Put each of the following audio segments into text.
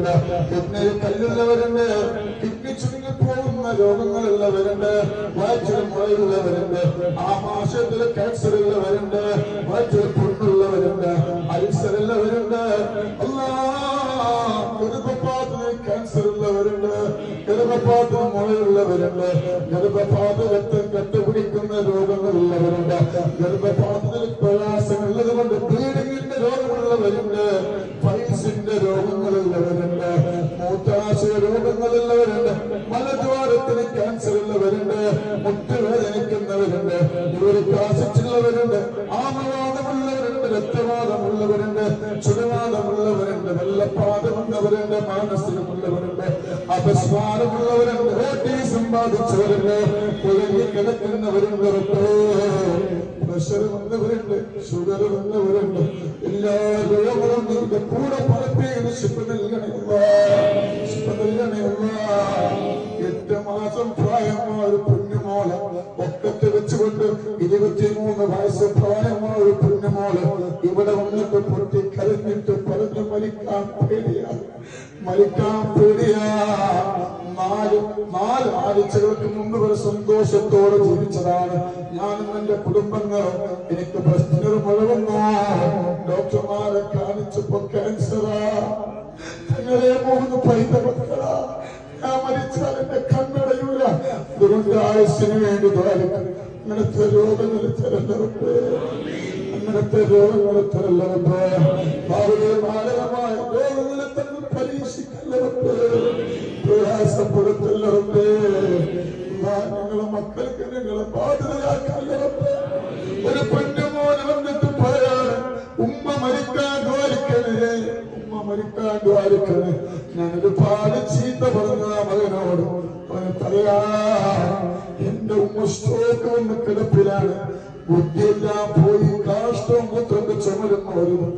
രോഗങ്ങളുള്ളവരുണ്ട്, കിഡ്നിയിൽ കല്ലുള്ളവരുണ്ട്, kidney ചുരുങ്ങിപ്പോകുന്ന രോഗങ്ങളുള്ളവരുണ്ട്, വയറ്റിൽ മുഴയുള്ളവരുണ്ട്, ആമാശയത്തിൽ cancer ഉള്ളവരുണ്ട്, വയറ്റിൽ പുണ്ണുള്ളവരുണ്ട്, അൾസർ ഉള്ളവരുണ്ട്, ഗർഭപാത്രത്തിൽ ക്യാൻസർ ഉള്ളവരുണ്ട്, ഗർഭപാത്രം മുഴയുള്ളവരുണ്ട്, ഗർഭപാത്രത്തിൽ കട്ടുപിടിക്കുന്ന രോഗങ്ങളുള്ളവരുണ്ട്, ഗർഭപാത്രത്തിൽ പ്രയാസങ്ങളുള്ളത് കൊണ്ട് ബ്ലീഡിങ്ങിന്റെ രോഗമുള്ളവരുണ്ട്, പൈൽസിന്റെ രോഗങ്ങളുള്ളവരുണ്ട്, മൂത്രാശയ രോഗങ്ങളുള്ളവരുണ്ട്, മലദ്വാരത്തിന് ക്യാൻസർ ഉള്ളവരുണ്ട്, മുട്ടുവേദനിക്കുന്നവരുണ്ട്, യൂറിക് ആസിഡ് ഉള്ളവരുണ്ട്, ആമവാദമുള്ളവരുണ്ട്, രക്തവാദമുള്ളവരുണ്ട്, ചുടുവാദമുള്ളവരുണ്ട്, വെള്ളപ്പാദമുള്ളവരുണ്ട്, മാനസികമുള്ളവരുണ്ട്, അപസ്മാരമുള്ളവരുണ്ട്, ഓട്ടിസം ബാധിച്ചവരുണ്ട്, കുഴങ്ങി കിടക്കുന്നവരുണ്ട്, പ്രഷർ വന്നവരുണ്ട്, ഷുഗർ വന്നവരുണ്ട്, എല്ലാ രോഗങ്ങളും നിന്റെ കൂടെ പലപ്പോഴും ശിപ്പ നൽകണേ, ശിപ്പ നൽകണേ. 8 മാസം പ്രായമായ ഒരു കുഞ്ഞുമോള് ഒക്കത്ത് വെച്ചുകൊണ്ട് 23 വയസ്സ് പ്രായമായ ഒരു കുഞ്ഞുമോള് ഇവിടെ വന്നിട്ട് പൊട്ടി കരഞ്ഞിട്ട് പറഞ്ഞു മരിക്കാൻ പേടിയാ, മരിക്കാൻ പേടിയാ. 4 ആഴ്ചകൾക്ക് മുമ്പ് ഒരു സന്തോഷത്തോടെ ജീവിച്ചതാണ് ഞാനും എന്റെ കുടുംബങ്ങളും. എനിക്ക് പ്രശ്നം മുഴുവന്നോ, ഡോക്ടർമാരെ കാണിച്ചപ്പോ ക്യാൻസറാ. ഞങ്ങളെ 3 പൈതമക്കളാ. ഞാൻ മരിച്ചാൽ എന്റെ കണ്ണടയൂല. അതുകൊണ്ട് ആയുസ്സിന് വേണ്ടി ദ്വാരിക്കണം. അങ്ങനത്തെ രോഗങ്ങൾ തരല്ലവർക്ക്, അങ്ങനത്തെ രോഗങ്ങൾ തരല്ലവർക്ക്, മാരകമായ രോഗങ്ങളെ തന്നെ പരീക്ഷിക്കല്ലവർക്ക്, പ്രയാസപ്പെടുത്തല്ലവർക്ക്. നിങ്ങളെ മക്കൾക്ക് നിങ്ങളെ ബാധ്യതയാക്കല്ലവർക്ക്. ഒരു പെണ്ണുമോനെ വന്നിട്ട് പറയാണ്, ഉമ്മ മരിക്കാൻ ദ്വാരിക്കണേ, ഉമ്മ മരിക്കാൻ ദ്വാരിക്കണേ. ഞാൻ ഒരുപാട് ചീത്ത പറഞ്ഞ മകനോട് പറയാ, എന്റെ ഉമ്മ സ്ട്രോക്ക് വന്ന് കിടപ്പിലാണ്, ബുദ്ധിയെല്ലാം പോയി, കാഷ്ടവും മൂത്രമൊക്കെ ചുമരുന്നു.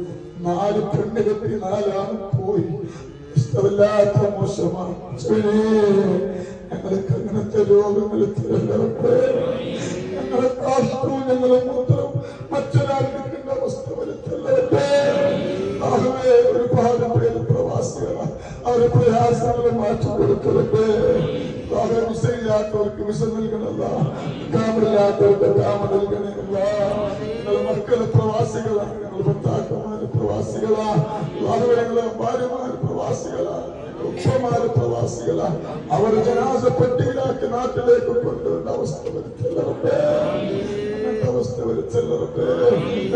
4 പെണ്ണ് കെട്ടി 4 പോയി. ഇഷ്ടമില്ലാത്ത മോശമാണ്. ഞങ്ങൾക്ക് അങ്ങനത്തെ രോഗങ്ങൾ തരല്ലവട്ടെ. ഞങ്ങളെ കാഷ്ടവും ഞങ്ങളെ മൂത്രവും മറ്റൊരാൾക്ക് അവസ്ഥ വരുത്തല്ലവട്ടെ. ഒരുപാട് പേര് പ്രവാസികളാണ്, അവരെ പ്രയാസങ്ങൾ മാറ്റി കൊടുക്കലട്ടെ. വിസയില്ലാത്തവർക്ക് വിസ നൽകണല്ല, കാമില്ലാത്തവർക്ക് കാമ നൽകണമല്ല. നിങ്ങളെ മക്കള് പ്രവാസികളാണ്, ഞങ്ങൾ ഭർത്താക്കന്മാര് പ്രവാസികളാണ്, ഞങ്ങളെ ഭാര്യമാര് പ്രവാസികളാണ്, ഉപ്പമാര് പ്രവാസികളാണ്. അവർ ജനാസ പെട്ടിയിലാക്കി നാട്ടിലേക്ക് കൊണ്ടുവന്ന അവസ്ഥ വരുത്തല്ലവട്ടെ, അവസ്ഥ വരുത്തല്ലവട്ടെ.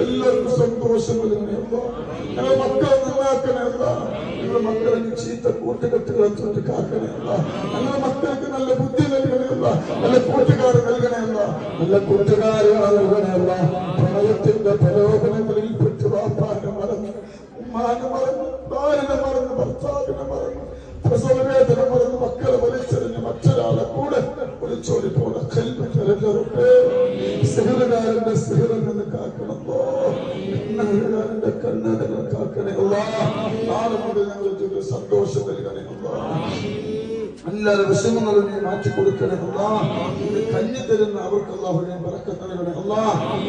എല്ലാവർക്കും സന്തോഷം നൽകണമല്ല. ഞങ്ങളെ മക്കളെ നന്നാക്കണമല്ല. ഞങ്ങളുടെ മക്കളെ ചീത്ത കൂട്ടുകെട്ടുകളെ തൊട്ട് കാക്കണമല്ല. ഞങ്ങളുടെ മക്കൾക്ക് നല്ല ബുദ്ധി നൽകണമല്ല, നല്ല കൂട്ടുകാരെ നൽകണമല്ല, നല്ല കൂട്ടുകാരികളെ നൽകണമല്ല. പ്രണയത്തിന്റെ പ്രലോഭനങ്ങളിൽ പെട്ട് വാപ്പാനെ മറന്ന്, ഉമ്മാനെ മറന്ന്, ഭാര്യനെ മറന്ന്, ഭർത്താവിനെ മറന്ന്, പ്രസവവേദന മറന്ന് മക്കളെ വലിച്ചെറിഞ്ഞ് മറ്റൊരാളെ കൂടെ ഒളിച്ചോടി പോണ കൽവിന്റെ സിഹറുകാരന്റെ സിഹറിൽ നിന്ന് കാക്കണമോ, കണ്ണുകാരന്റെ കണ്ണുകൾ കാക്കണേ. നാളെ മുതൽ ഞങ്ങൾക്ക് സന്തോഷം നൽകണേ. എല്ലാവരുടെ വിഷമങ്ങളും നീ മാറ്റി കൊടുക്കണേ. കഞ്ഞി തരുന്ന അവർക്ക് അല്ലാഹുവിനെ ബറക്കത്ത് നൽകണേ.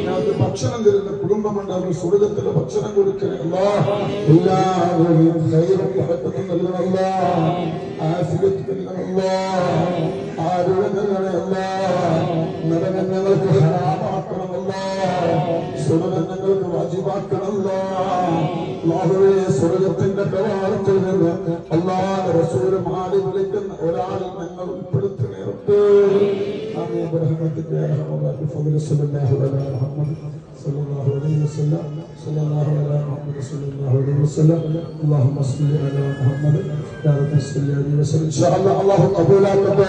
ഞങ്ങൾക്ക് ഭക്ഷണം തരുന്ന കുടുംബമുണ്ട്, അവർ സ്വർഗ്ഗത്തിലെ ഭക്ഷണം കൊടുക്കണേ. എല്ലാവരെയും ധൈര്യം ബറക്കത്ത് നൽകണേ. ആഫിയത്ത് നൽകണേ. ആരോഗ്യം നൽകണേ. നരകം ഞങ്ങൾക്ക് ഹറാമാക്കണമല്ലോ, സ്വർഗ്ഗം ഞങ്ങൾക്ക് വാജിബാക്കണമല്ലോ. അല്ലാഹുവേ, സ്വർഗ്ഗത്തിന്റെ കവാടത്തിൽ നിന്ന് അല്ലാഹുവിന്റെ റസൂൽ മാറി വിളിക്കുന്ന ഒരാളിൽ ഞങ്ങൾ ഉൾപ്പെടുത്തണേ. ആമീൻ ബിറഹ്മതിക യാ റബ്ബൽ ബിഫദ്ലി സല്ലല്ലാഹു അലൈഹി മുഹമ്മദ് സല്ലല്ലാഹു അലൈഹി വസല്ലം സല്ലല്ലാഹു അലൈഹി മുഹമ്മദ് സല്ലല്ലാഹു അലൈഹി വസല്ലം. അല്ലാഹുമ്മ സ്വല്ലി അലാ മുഹമ്മദ് യാ റബ്ബി സ്വല്ലി അലൈഹി വസല്ലം. ഇൻഷാ അല്ലാഹ് അല്ലാഹു ഖബൂലാക്കട്ടെ.